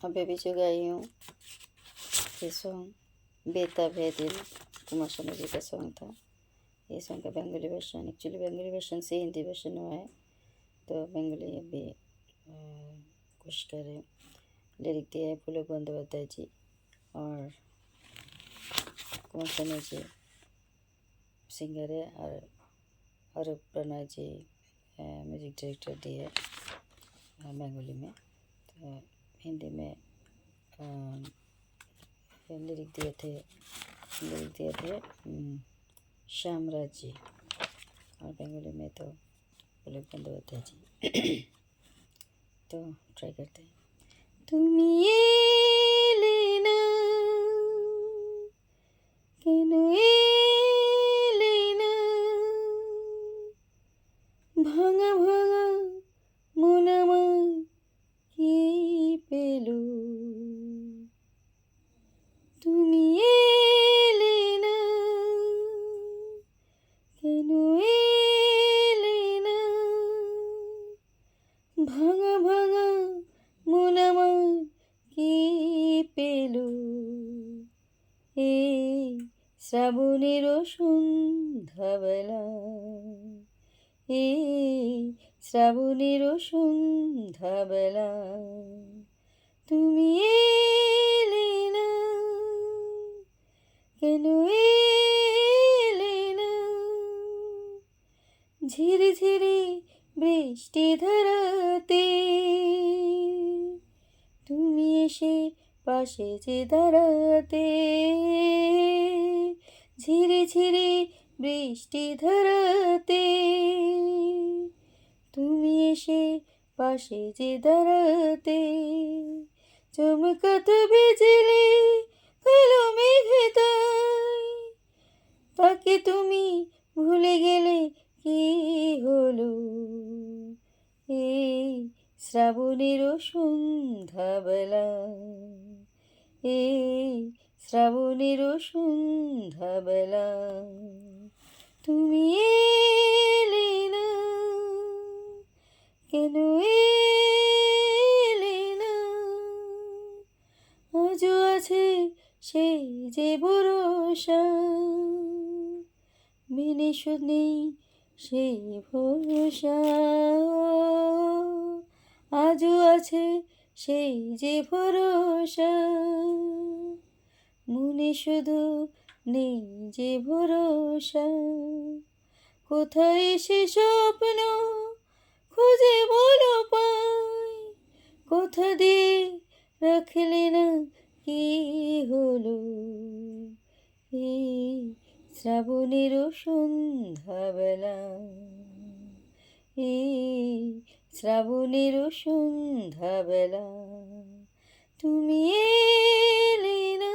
अभी भी जो गाई हूँ ये सॉन्ग बेताब है दिल, कुमार सानू जी का सॉन्ग था। ये सॉन्ग का Bengali version, actually Bengali version से हिंदी वर्जन हुआ है, तो बंगाली अभी कुछ करें। लिरिक दिया है पुलक बंदोपाध्याय जी और कुमार सानू जी सिंगर है, और अरूप प्रणय जी म्यूजिक डायरेक्टर दिए बंगाली में। तो हिंदी में लिरिक दिए थे श्यामराज जी, और बंगाली में तो पुलक बंदोपाध्याय जी। तो ट्राई करते हैं। তুমি এলে না, কেন এলে না, ভাঙা ভাঙা মন আমার কি পেল, তুমি এলে না, কেন এলে না, ভাঙা ভাঙা মন আমার কি পেল, এই শ্রাবণের সন্ধ্যাবেলা, এই শ্রাবণের সন্ধ্যাবেলা, তুমি এলে না, কেন এলে না, ঝিরিঝিরি বৃষ্টি ধারাতে তুমি এসে পাশে যে দাঁড়াতে, ঝিরিঝিরি বৃষ্টি ধারাতে তুমি এসে পাশে যে দাঁড়াতে, চমকাতো বিজলি কালো মেঘে তাই, তাকে তুমি ভুলে গেলে কি হলো, এই শ্রাবণের সন্ধ্যাবেলা, এই শ্রাবণের সন্ধ্যাবেলা, তুমি এলে না, কেন এলে না, আজও আছে সেই যে ভরসা, মেনে শোধ নেই সেই ভরসা, আজও আছে সেই যে ভরসা, মনে শুধু নেই যে ভরসা, কোথায় সে স্বপ্ন খুঁজে বলো পাই, কোথা দিয়ে রাখলে না কি হলো, এই শ্রাবণের সন্ধ্যাবেলা, এই শ্রাবণের সন্ধ্যাবেলা, তুমি এলে না,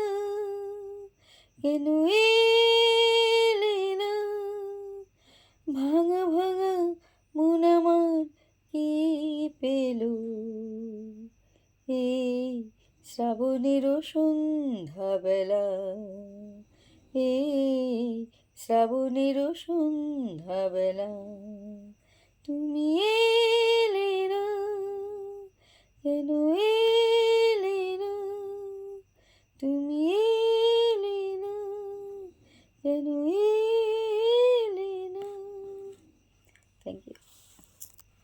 কেন এলে না, ভাঙা ভাঙা মন আমার কি পেল, এই শ্রাবণের সন্ধ্যাবেলা, এই শ্রাবণের সন্ধ্যাবেলা, তুমি